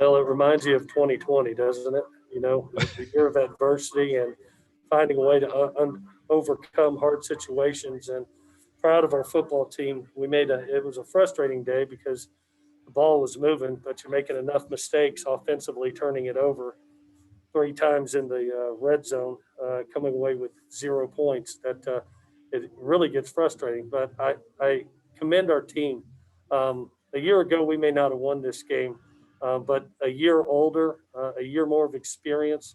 Well, it reminds you of 2020, doesn't it? You know, the year of adversity and finding a way to overcome hard situations. And proud of our football team. It was a frustrating day because the ball was moving, but you're making enough mistakes offensively, turning it over three times in the red zone, coming away with 0 points. That it really gets frustrating. But I commend our team. A year ago, we may not have won this game, but a year older, a year more of experience.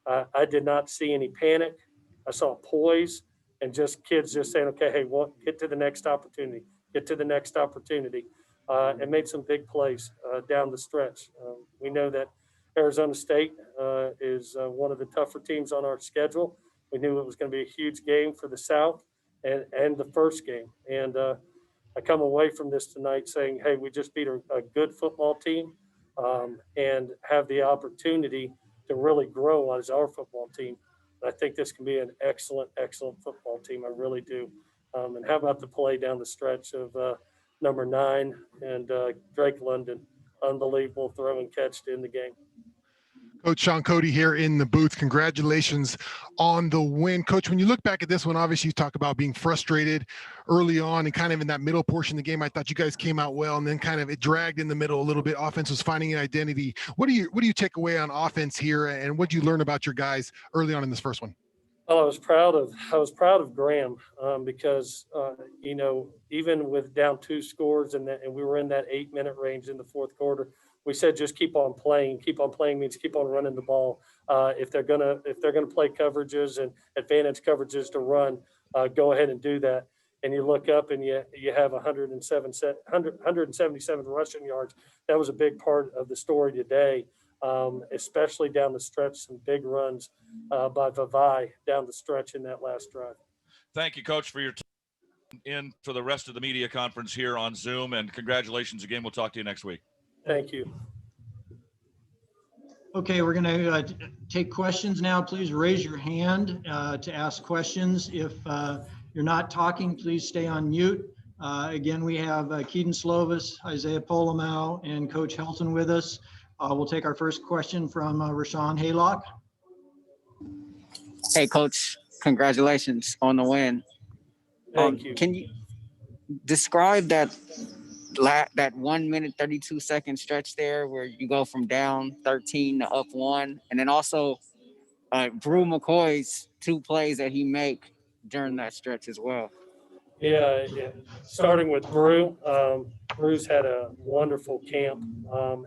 I did not see any panic. I saw poise and just kids just saying, okay, hey, get to the next opportunity, get to the next opportunity, and made some big plays down the stretch. We know that Arizona State is one of the tougher teams on our schedule. We knew it was going to be a huge game for the South and the first game. And I come away from this tonight saying, hey, we just beat a good football team and have the opportunity to really grow as our football team. I think this can be an excellent, excellent football team. I really do. And how about the play down the stretch of number 9 and Drake London? Unbelievable throw and catch to end the game. Coach Sean Cody here in the booth. Congratulations on the win. Coach, when you look back at this one, obviously you talk about being frustrated early on and kind of in that middle portion of the game. I thought you guys came out well, and then kind of it dragged in the middle a little bit. Offense was finding an identity. What do you take away on offense here, and what did you learn about your guys early on in this first one? Well, I was proud of Graham because you know, even with down 2 scores and we were in that 8-minute range in the fourth quarter, we said just keep on playing. Keep on playing means keep on running the ball. If they're gonna play coverages and advantage coverages to run, go ahead and do that. And you look up and you have 177 rushing yards. That was a big part of the story today, especially down the stretch. Some big runs by Vavai down the stretch in that last drive. Thank you, Coach, for your time in for the rest of the media conference here on Zoom, and congratulations again. We'll talk to you next week. Thank you. Okay, we're going to take questions now. Please raise your hand to ask questions. If you're not talking, please stay on mute. Again, we have Keaton Slovis, Isaiah Polomau, and Coach Helton with us. We'll take our first question from Rashawn Haylock. Hey, Coach, congratulations on the win. Thank you. Can you describe that 1 minute, 32 second stretch there where you go from down 13 to up 1, and then also Brew McCoy's 2 plays that he make during that stretch as well? Yeah. Starting with Brew, Brew's had a wonderful camp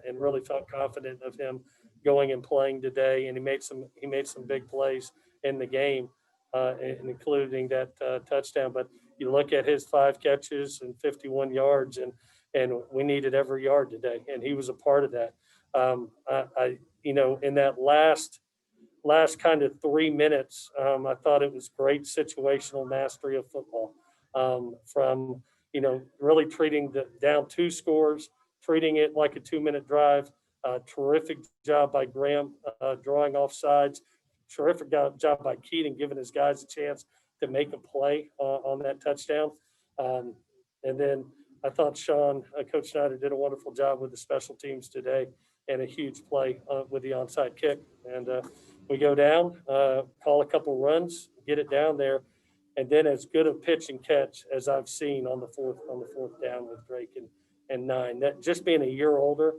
and really felt confident of him going and playing today. And he made some big plays in the game, including that touchdown. But you look at his 5 catches and 51 yards, and we needed every yard today, and he was a part of that. In that last kind of 3 minutes, I thought it was great situational mastery of football. From really treating the down 2 scores, treating it like a 2-minute drive. Terrific job by Graham drawing off sides. Terrific job by Keaton giving his guys a chance to make a play on that touchdown. And then I thought Coach Schneider did a wonderful job with the special teams today, and a huge play with the onside kick. And we go down, call a couple runs, get it down there. And then as good a pitch and catch as I've seen on the fourth down with Drake and 9. That just being a year older,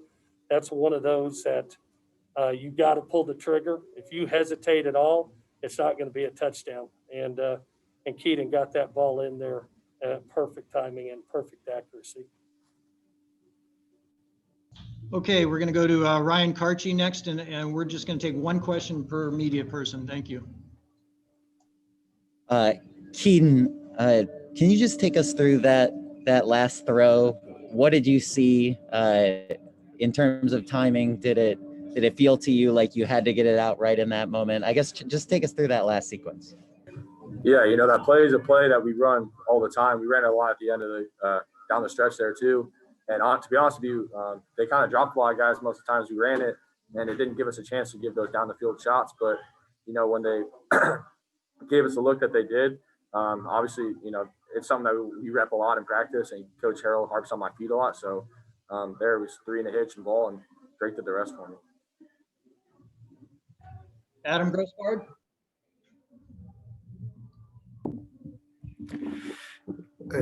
that's one of those that you got to pull the trigger. If you hesitate at all, it's not going to be a touchdown. And Keaton got that ball in there at perfect timing and perfect accuracy. Okay, we're going to go to Ryan Karchi next, and we're just going to take 1 question per media person. Thank you. Keaton, can you just take us through that last throw? What did you see in terms of timing? Did it feel to you like you had to get it out right in that moment? I guess just take us through that last sequence. Yeah, that play is a play that we run all the time. We ran it a lot at the end of the down the stretch there too. And to be honest with you, they kind of dropped a lot of guys most of the times we ran it, and it didn't give us a chance to give those down the field shots. But when they gave us a look that they did, obviously, it's something that we rep a lot in practice, and Coach Harrell harps on my feet a lot. So there was 3 and a hitch and ball, and Drake did the rest for me. Adam Grossbard?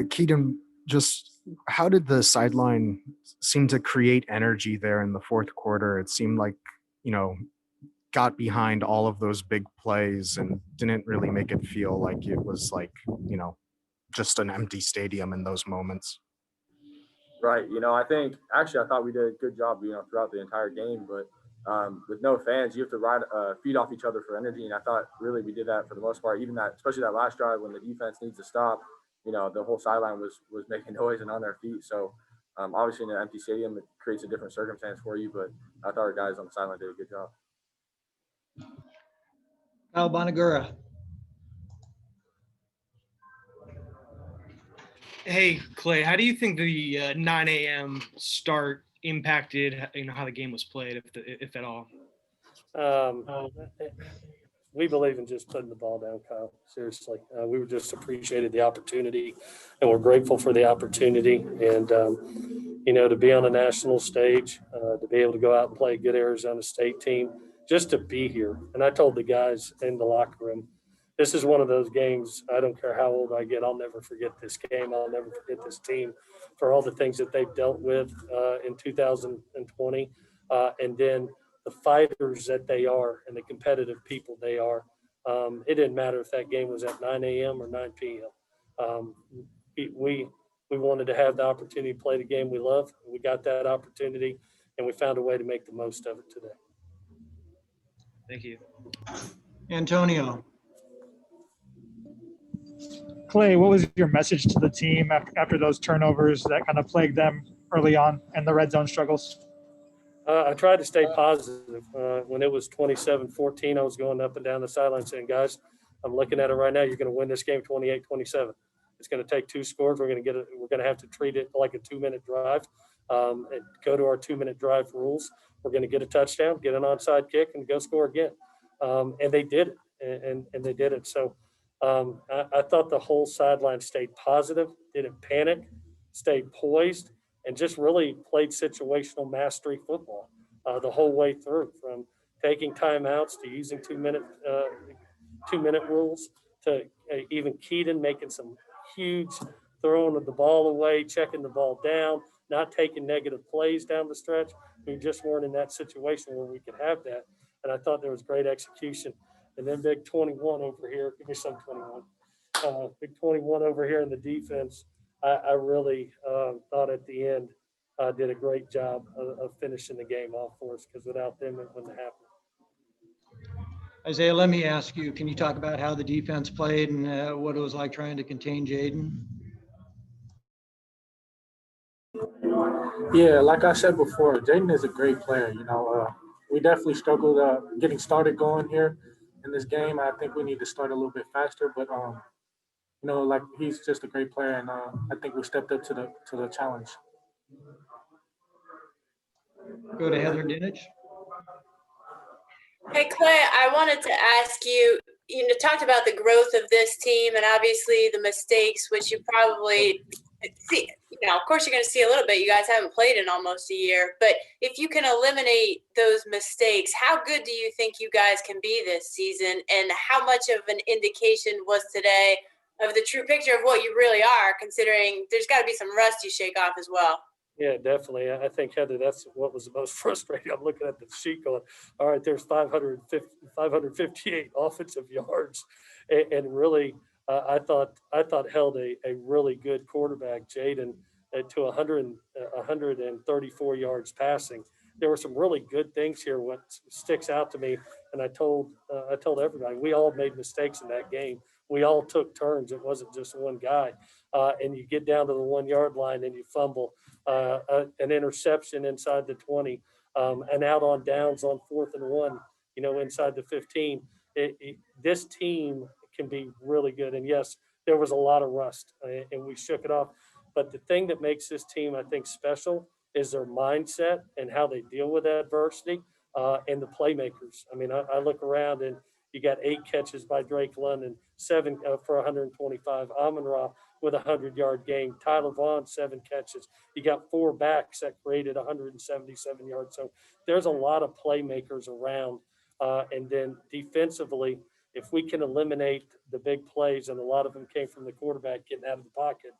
Keaton, just how did the sideline seem to create energy there in the fourth quarter? It seemed like, got behind all of those big plays and didn't really make it feel like it was like, just an empty stadium in those moments. Right. I think actually I thought we did a good job, throughout the entire game, but with no fans, you have to feed off each other for energy. And I thought really we did that for the most part, even especially that last drive when the defense needs to stop, the whole sideline was making noise and on their feet. So obviously in an empty stadium, it creates a different circumstance for you, but I thought our guys on the sideline did a good job. Kyle Bonagura? Hey, Clay, how do you think the 9 a.m. start impacted, how the game was played, if at all? We believe in just putting the ball down, Kyle. Seriously, we were just appreciated the opportunity, and we're grateful for the opportunity. And to be on a national stage, to be able to go out and play a good Arizona State team, just to be here. And I told the guys in the locker room, this is one of those games. I don't care how old I get, I'll never forget this game. I'll never forget this team for all the things that they've dealt with in 2020, and then the fighters that they are and the competitive people they are. It didn't matter if that game was at 9 a.m. or 9 p.m. We wanted to have the opportunity to play the game we love. We got that opportunity, and we found a way to make the most of it today. Thank you. Antonio? Clay, what was your message to the team after those turnovers that kind of plagued them early on and the red zone struggles? I tried to stay positive. When it was 27-14, I was going up and down the sideline saying, guys, I'm looking at it right now. You're going to win this game 28-27. It's going to take 2 scores. We're going to have to treat it like a 2-minute drive and go to our 2-minute drive rules. We're going to get a touchdown, get an onside kick, and go score again. And they did it, and they did it. So I thought the whole sideline stayed positive, didn't panic, stayed poised, and just really played situational mastery football the whole way through, from taking timeouts to using 2-minute rules to even Keaton making some huge throwing of the ball away, checking the ball down, not taking negative plays down the stretch. We just weren't in that situation where we could have that. And I thought there was great execution. And then big 21 over here, give me some 21. Big 21 over here in the defense. I really thought at the end did a great job of finishing the game off for us, because without them, it wouldn't happen. Isaiah, let me ask you, can you talk about how the defense played and what it was like trying to contain Jaden? Yeah, like I said before, Jaden is a great player. We definitely struggled getting started going here in this game. I think we need to start a little bit faster, but like he's just a great player, and I think we stepped up to the challenge. Go to Heather Dinich. Hey, Clay, I wanted to ask you, talked about the growth of this team and obviously the mistakes, which you probably see, of course you're going to see a little bit. You guys haven't played in almost a year, but if you can eliminate those mistakes, how good do you think you guys can be this season? And how much of an indication was today of the true picture of what you really are, considering there's got to be some rust you shake off as well? Yeah, definitely. I think, Heather, that's what was the most frustrating. I'm looking at the sheet going, all right, there's 558 offensive yards. And really, I thought held a really good quarterback, Jaden, to 134 yards passing. There were some really good things here. What sticks out to me, and I told everybody, we all made mistakes in that game. We all took turns. It wasn't just one guy. And you get down to the 1 yard line and you fumble an interception inside the 20, and out on downs on 4th and 1, inside the 15. This team can be really good. And yes, there was a lot of rust and we shook it off. But the thing that makes this team, I think, special is their mindset and how they deal with adversity and the playmakers. I mean, I look around and you got 8 catches by Drake London, 7 for 125. Amon-Ra with a 100-yard game. Tyler Vaughn, 7 catches. You got 4 backs that created 177 yards. So there's a lot of playmakers around. And then defensively, if we can eliminate the big plays, and a lot of them came from the quarterback getting out of the pocket,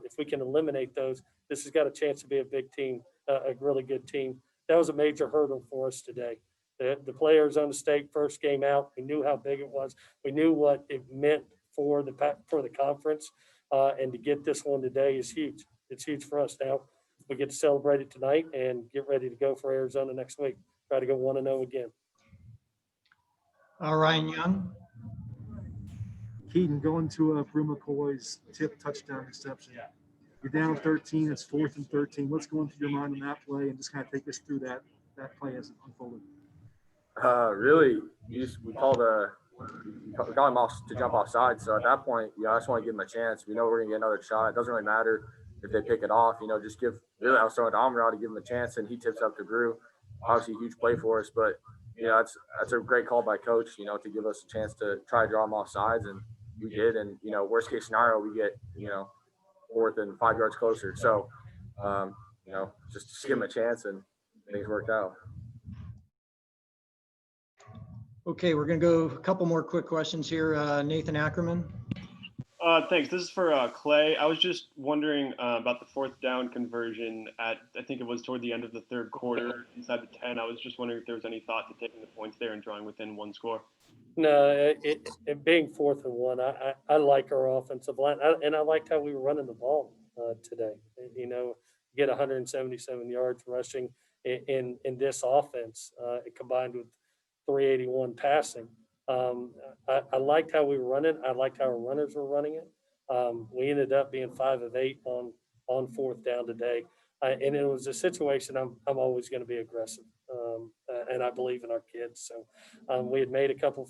if we can eliminate those, this has got a chance to be a big team, a really good team. That was a major hurdle for us today. The players on the state first game out, we knew how big it was. We knew what it meant for the conference, and to get this one today is huge. It's huge for us. Now we get to celebrate it tonight and get ready to go for Arizona next week. Try to go 1-0 again. Ryan Young. Keaton, going to Brew McCoy's tip touchdown reception. You're down 13, it's 4th and 13. What's going through your mind on that play, and just kind of take us through that play as it unfolded? Really, we got him off to jump offside. So at that point, I just want to give him a chance. We know we're gonna get another shot. It doesn't really matter if they pick it off. Just really I was throwing to Amrah to give him a chance, and he tips up to Brew. Obviously, a huge play for us, but that's a great call by coach. To give us a chance to try to draw him off sides, and we did. And worst case scenario, we get 4th and 5 yards closer. So just give him a chance, and things worked out. Okay, we're going to go a couple more quick questions here. Nathan Ackerman. Thanks. This is for Clay. I was just wondering about the 4th down conversion I think it was toward the end of the 3rd quarter inside the 10. I was just wondering if there was any thought to taking the points there and drawing within 1 score. No, it being 4th and 1, I like our offensive line, and I liked how we were running the ball today. Get 177 yards rushing in this offense, combined with 381 passing. I liked how we were running. I liked how our runners were running it. We ended up being 5 of 8 on 4th down today, and it was a situation. I'm always going to be aggressive, and I believe in our kids. So we had made a couple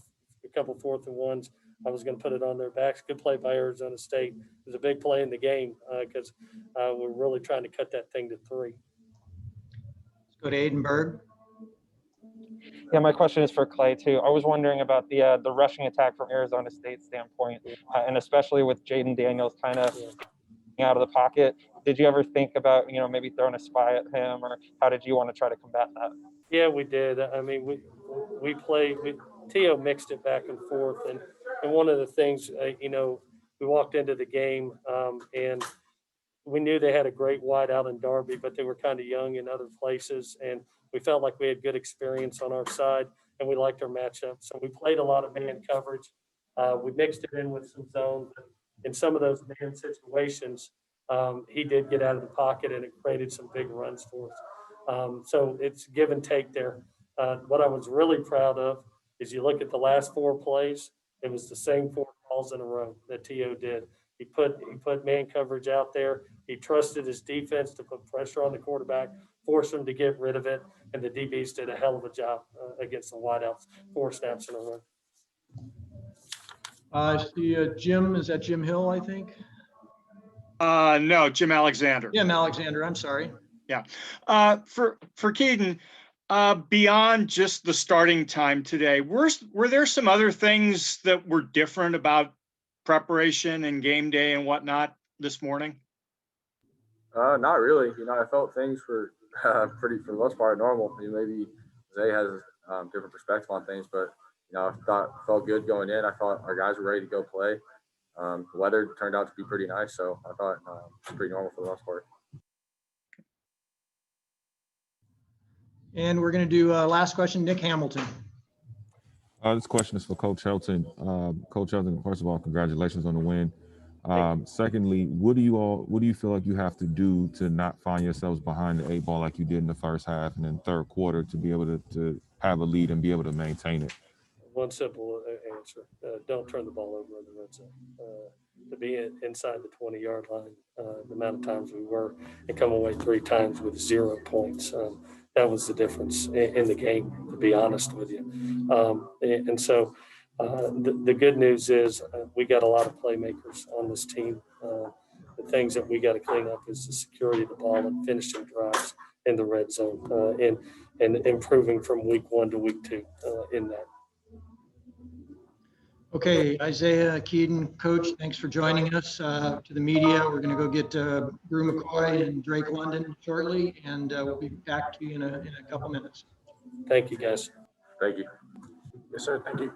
4th and 1s. I was going to put it on their backs. Good play by Arizona State. It was a big play in the game because we're really trying to cut that thing to 3. Let's go to Aidenberg. Yeah, my question is for Clay too. I was wondering about the rushing attack from Arizona State's standpoint, and especially with Jaden Daniels kind of out of the pocket. Did you ever think about maybe throwing a spy at him, or how did you want to try to combat that? Yeah, we did. I mean, we played. Tio mixed it back and forth, and one of the things we walked into the game and we knew they had a great wide out in Darby, but they were kind of young in other places, and we felt like we had good experience on our side, and we liked our matchup. So we played a lot of man coverage. We mixed it in with some zone. In some of those man situations, he did get out of the pocket, and it created some big runs for us. So it's give and take there. What I was really proud of is you look at the last 4 plays, it was the same 4 calls in a row that T.O. did. He put man coverage out there. He trusted his defense to put pressure on the quarterback, force him to get rid of it, and the DBs did a hell of a job against the wideouts, 4 snaps in a row. I see Jim. Is that Jim Hill, I think? No, Jim Alexander. Jim Alexander, I'm sorry. Yeah. For Keaton, beyond just the starting time today, were there some other things that were different about preparation and game day and whatnot this morning? Not really. I felt things were pretty, for the most part, normal. Maybe Zay has different perspective on things, but I felt good going in. I thought our guys were ready to go play. The weather turned out to be pretty nice, so I thought it was pretty normal for the most part. And we're going to do last question, Nick Hamilton. This question is for Coach Helton. Coach Helton, first of all, congratulations on the win. Secondly, what do you feel like you have to do to not find yourselves behind the 8 ball like you did in the first half and then 3rd quarter to be able to have a lead and be able to maintain it? One simple answer: don't turn the ball over in the red zone. To be inside the 20-yard line, the amount of times we were, and come away 3 times with 0 points. That was the difference in the game, to be honest with you. And so the good news is we got a lot of playmakers on this team. The things that we got to clean up is the security of the ball and finishing drives in the red zone, and improving from week 1 to week 2 in that. Okay, Isaiah, Keaton, Coach, thanks for joining us. To the media, we're going to go get Brew McCoy and Drake London shortly, and we'll be back to you in a couple minutes. Thank you, guys. Thank you. Yes, sir. Thank you.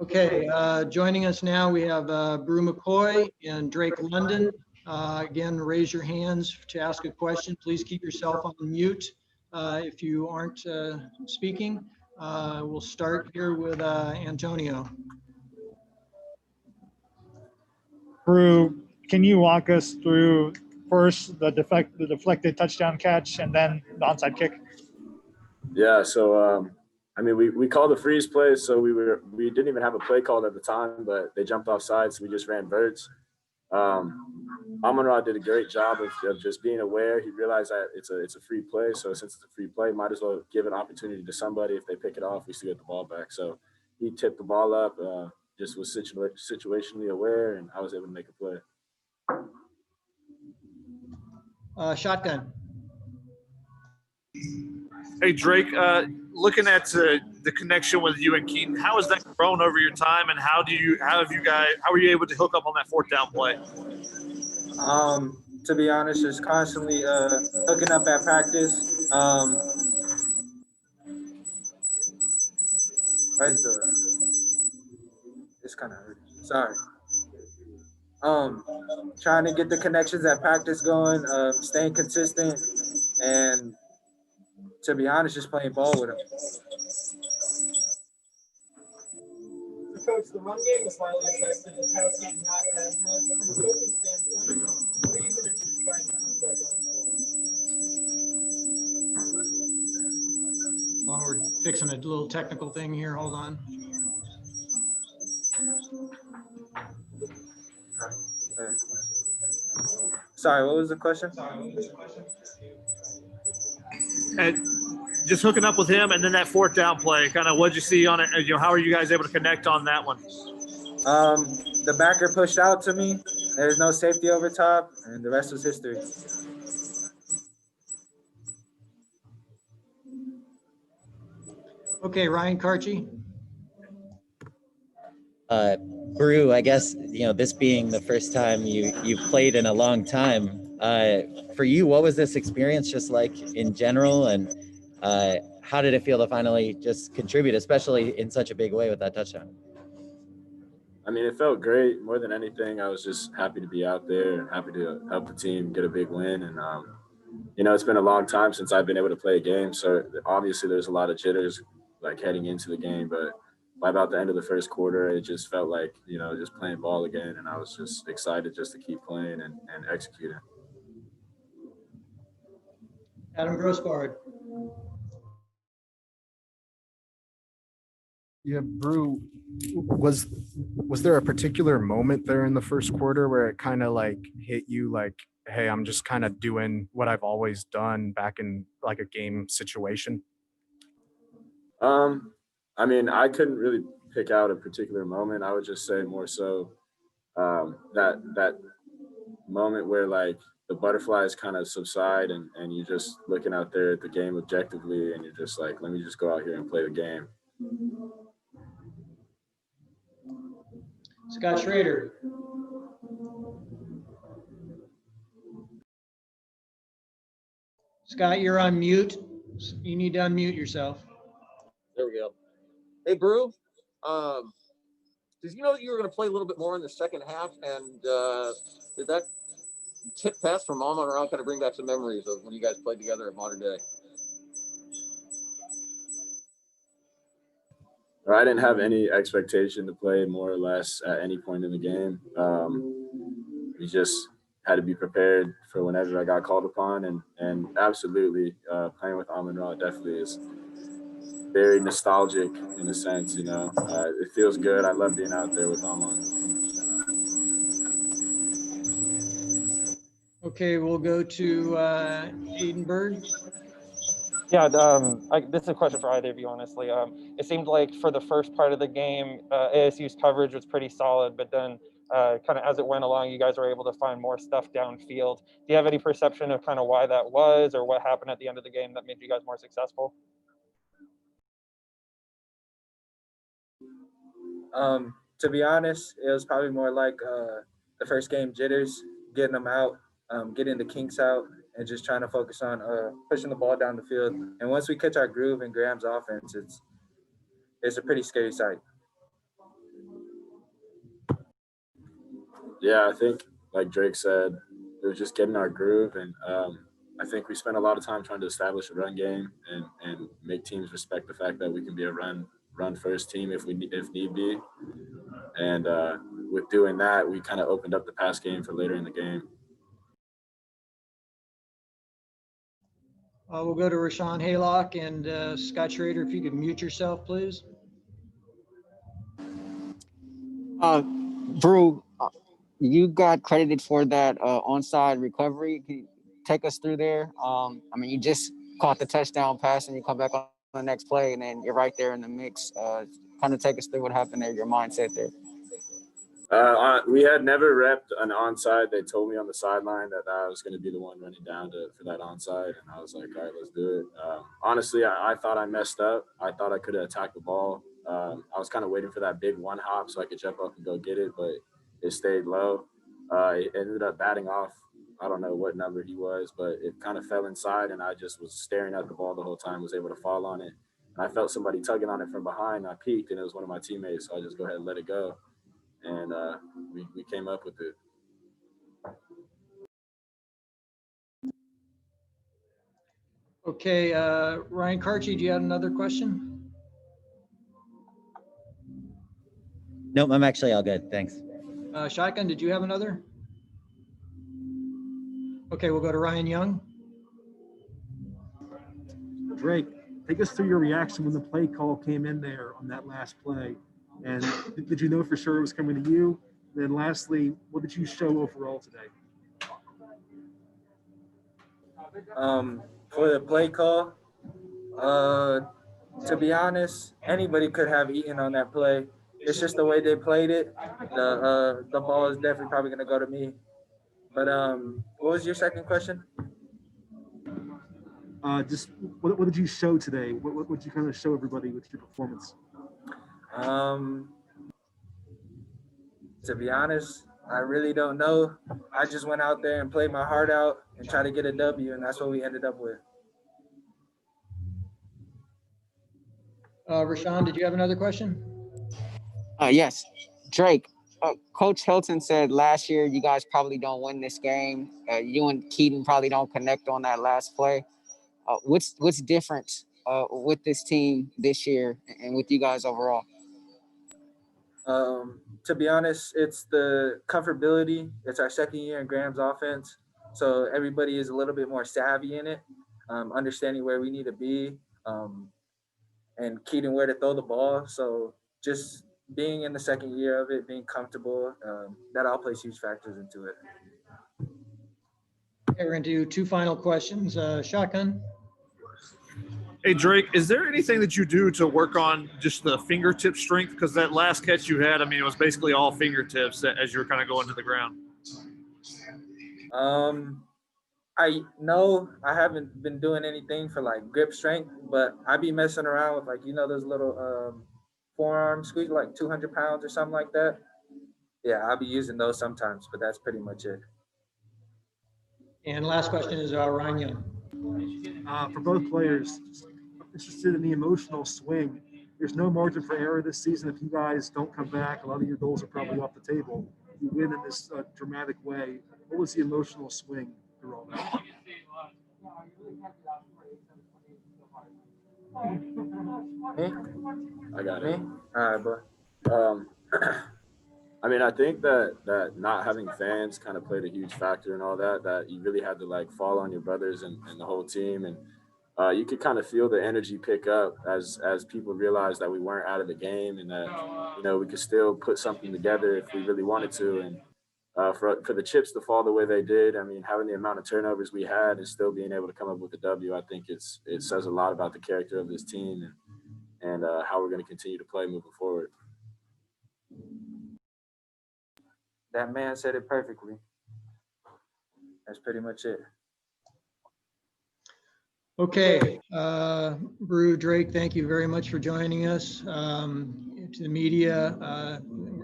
Okay, joining us now, we have Brew McCoy and Drake London. Again, raise your hands to ask a question. Please keep yourself on mute if you aren't speaking. We'll start here with Antonio. Brew, can you walk us through first the deflected touchdown catch and then the onside kick? Yeah, so I mean, we called the freeze play, so we didn't even have a play called at the time, but they jumped off sides, so we just ran verts. Amon-Ra did a great job of just being aware. He realized that it's a free play, so since it's a free play, might as well give an opportunity to somebody. If they pick it off, we still get the ball back. So he tipped the ball up, just was situationally aware, and I was able to make a play. Shotgun. Hey, Drake, looking at the connection with you and Keaton, how has that grown over your time, and how were you able to hook up on that fourth down play? To be honest, just constantly hooking up at practice. It's kind of hurt. Sorry. Trying to get the connections at practice going, staying consistent, and to be honest, just playing ball with him. Coach, the run game was highly effective. The pass game not as much. From a coaching standpoint, what are you going to do to try and improve that going forward? While we're fixing a little technical thing here, hold on. Sorry, what was the question? Just hooking up with him, and then that fourth down play, kind of what'd you see on it? How are you guys able to connect on that one? The backer pushed out to me. There's no safety over top, and the rest was history. Okay, Ryan Karchi. Brew, I guess, this being the first time you've played in a long time, for you, what was this experience just like in general, and how did it feel to finally just contribute, especially in such a big way with that touchdown? I mean, it felt great. More than anything, I was just happy to be out there and happy to help the team get a big win. And, it's been a long time since I've been able to play a game. So obviously there's a lot of jitters like heading into the game, but by about the end of the first quarter, it just felt like, just playing ball again. And I was just excited just to keep playing and executing. Adam Grossbard. Yeah, Brew, was there a particular moment there in the first quarter where it kind of like hit you like, hey, I'm just kind of doing what I've always done back in like a game situation? I mean, I couldn't really pick out a particular moment. I would just say more so that moment where like the butterflies kind of subside and you're just looking out there at the game objectively and you're just like, let me just go out here and play the game. Scott Schrader. Scott, you're on mute. You need to unmute yourself. There we go. Hey, Brew. did you know that you were going to play a little bit more in the second half? And did that tip pass from Mama around kind of bring back some memories of when you guys played together at Modern Day? I didn't have any expectation to play more or less at any point in the game. We just had to be prepared for whenever I got called upon, and absolutely playing with Amon-Ra definitely is very nostalgic in a sense. You know, it feels good. I love being out there with Amon. Okay, we'll go to Aiden Bird. Yeah, this is a question for either of you, honestly. It seemed like for the first part of the game, ASU's coverage was pretty solid, but then kind of as it went along, you guys were able to find more stuff downfield. Do you have any perception of kind of why that was, or what happened at the end of the game that made you guys more successful? To be honest, it was probably more like the first game jitters, getting them out, getting the kinks out, and just trying to focus on pushing the ball down the field. And once we catch our groove in Graham's offense, it's a pretty scary sight. Yeah, I think like Drake said, it was just getting our groove, and I think we spent a lot of time trying to establish a run game and make teams respect the fact that we can be a run first team if need be. And with doing that, we kind of opened up the pass game for later in the game. We'll go to Rashawn Haylock and Scott Schrader. If you could mute yourself, please. Brew, you got credited for that onside recovery. Can you take us through there? I mean, you just caught the touchdown pass and you come back on the next play and then you're right there in the mix. Kind of take us through what happened there, your mindset there. We had never repped an onside. They told me on the sideline that I was going to be the one running down for that onside, and I was like, all right, let's do it. Honestly, I thought I messed up. I thought I could have attacked the ball. I was kind of waiting for that big one hop so I could jump up and go get it, but it stayed low. It ended up batting off. I don't know what number he was, but it kind of fell inside, and I just was staring at the ball the whole time, was able to fall on it. And I felt somebody tugging on it from behind. I peeked, and it was one of my teammates, so I just go ahead and let it go. And we came up with it. Okay, Ryan Karchi, do you have another question? Nope, I'm actually all good. Thanks. Shotgun, did you have another? Okay, we'll go to Ryan Young. Drake, take us through your reaction when the play call came in there on that last play. And did you know for sure it was coming to you? And then lastly, what did you show overall today? For the play call, to be honest, anybody could have eaten on that play. It's just the way they played it. The ball is definitely probably going to go to me. But what was your second question? Just what did you show today? What did you kind of show everybody with your performance? To be honest, I really don't know. I just went out there and played my heart out and tried to get a W, and that's what we ended up with. Rashawn, did you have another question? Yes. Drake, Coach Helton said last year you guys probably don't win this game. You and Keaton probably don't connect on that last play. What's different with this team this year and with you guys overall? To be honest, it's the comfortability. It's our second year in Graham's offense, so everybody is a little bit more savvy in it, understanding where we need to be, and Keaton where to throw the ball. So just being in the second year of it, being comfortable, that all plays huge factors into it. Okay, we're going to do two final questions. Shotgun. Hey, Drake, is there anything that you do to work on just the fingertip strength? Because that last catch you had, I mean, it was basically all fingertips as you were kind of going to the ground. I haven't been doing anything for like grip strength, but I be messing around with like, those little forearm squeeze, like 200 pounds or something like that. Yeah, I'll be using those sometimes, but that's pretty much it. And last question is Ryan Young. For both players, interested in the emotional swing. there's no margin for error this season. If you guys don't come back, a lot of your goals are probably off the table. You win in this dramatic way. What was the emotional swing through all that? Me? I got it. All right, bro. I mean, I think that not having fans kind of played a huge factor in all that, that you really had to like fall on your brothers and the whole team. And you could kind of feel the energy pick up as people realized that we weren't out of the game and that, you know, we could still put something together if we really wanted to. And for the chips to fall the way they did, I mean, having the amount of turnovers we had and still being able to come up with a W, I think it says a lot about the character of this team and how we're going to continue to play moving forward. That man said it perfectly. That's pretty much it. Okay, Brew, Drake, thank you very much for joining us. To the media,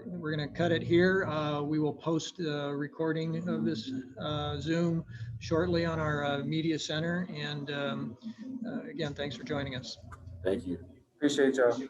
we're going to cut it here. We will post a recording of this Zoom shortly on our media center. And again, thanks for joining us. Thank you. Appreciate y'all.